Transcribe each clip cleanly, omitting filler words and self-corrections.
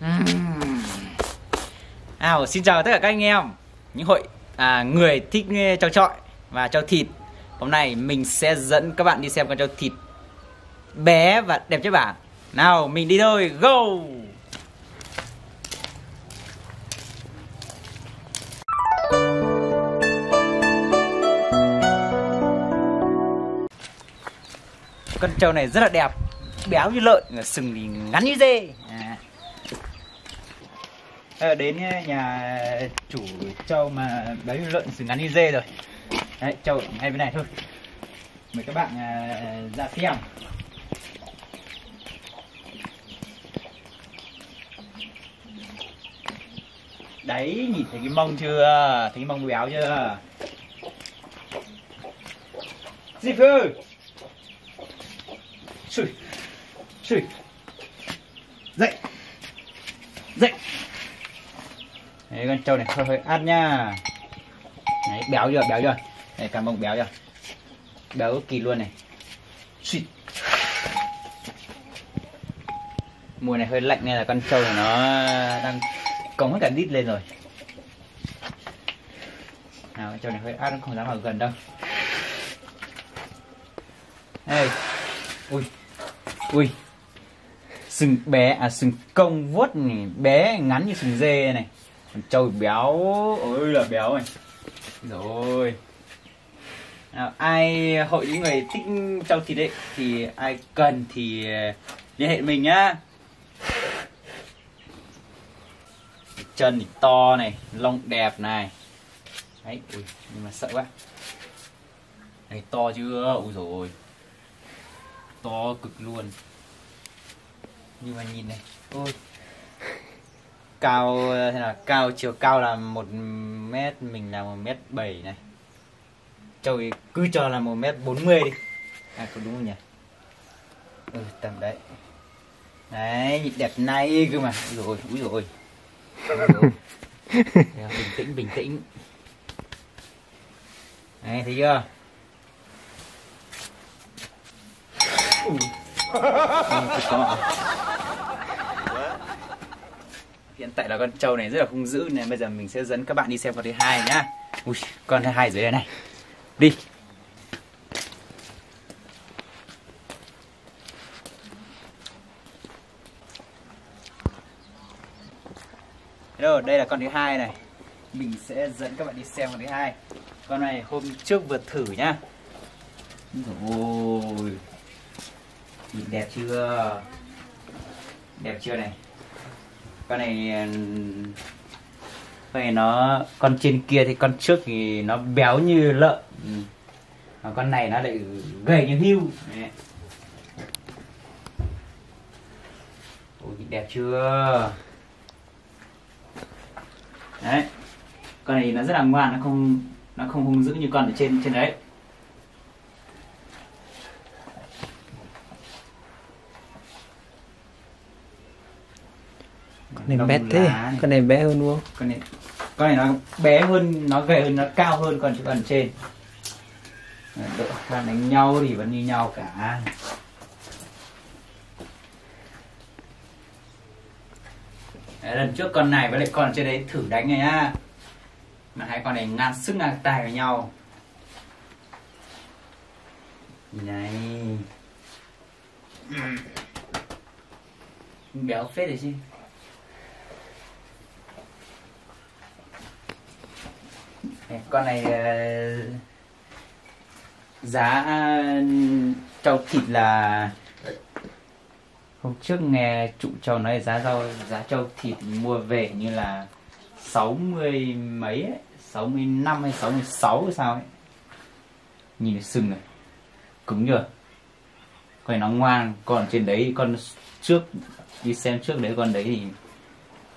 Xin chào tất cả các anh em, những người thích trâu trọi và trâu thịt. Hôm nay mình sẽ dẫn các bạn đi xem con trâu thịt bé và đẹp chất bả. Nào, mình đi thôi, go! Con trâu này rất là đẹp, béo như lợn, sừng thì ngắn như dê. Đến nhà chủ trâu mà béo như lợn, sừng ngắn như dê rồi. Đấy, trâu ngay bên này thôi. Mời các bạn ra xem. Đấy, nhìn thấy cái mông chưa? Thấy cái mông béo chưa? Gì ơi! Xùi! Dậy! Dậy! Đấy, con trâu này hơi át nha. Đấy, béo chưa? Béo chưa? Đây, cả mông béo chưa? Béo cực kỳ luôn này. Xùi! Mùa này hơi lạnh nên là con trâu này nó đang cống hết cả đít lên rồi. Nào, con trâu này hơi át, nó không dám vào gần đâu. Đây. Ui, sừng bé, sừng công vuốt này, bé ngắn như sừng dê này. Con trâu béo, ôi là béo này. Rồi. Nào, ai hội những người thích trâu thịt ấy thì ai cần thì liên hệ mình nhá. Chân thì to này, lông đẹp này. Đấy, ui, nhưng mà sợ quá. Này to chưa? Ui rồi, to cực luôn. Nhưng mà nhìn này, ôi, cao thế là cao, chiều cao là 1 mét, mình là 1m7 này. Trâu cứ cho là 1m40 đi. Có đúng không nhỉ? Tầm đấy. Đấy, nhìn đẹp này cơ mà. Úi rồi. Bình tĩnh. Đấy, thấy chưa? Hiện tại là con trâu này rất là hung dữ nên bây giờ mình sẽ dẫn các bạn đi xem con thứ hai nhá. Ui, con thứ hai dưới đây này. Đi. Hello, đây là con thứ hai này. Mình sẽ dẫn các bạn đi xem con thứ hai. Con này hôm trước vừa thử nhá. Ôi, nhìn đẹp chưa? Đẹp chưa này? Con này con trên kia thì con trước thì nó béo như lợn. Còn con này nó lại gầy như hươu. Ôi, nhìn đẹp chưa? Đấy. Con này nó rất là ngoan, nó không hung dữ như con ở trên đấy. Con này bé thế, con này bé hơn luôn. Con này nó bé hơn, nó gầy hơn, nó cao hơn còn con trên. Độ khả đánh nhau thì vẫn như nhau cả. Đấy, lần trước con này với lại con trên đấy thử đánh này nhá, mà hai con này ngang sức ngang tài với nhau. Nhìn này, béo phết đấy chứ. Con này giá trâu thịt là hôm trước nghe chủ trâu nói giá trâu thịt mua về như là 60 mấy ấy, 65 hay 66 hay sao ấy. Nhìn cái sừng này cứng chưa? Con này nó ngoan, còn trên đấy con trước đi xem trước đấy, con đấy thì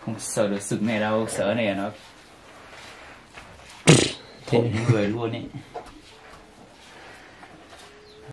không sờ được sừng này đâu, sờ này là nó thổi người luôn ấy.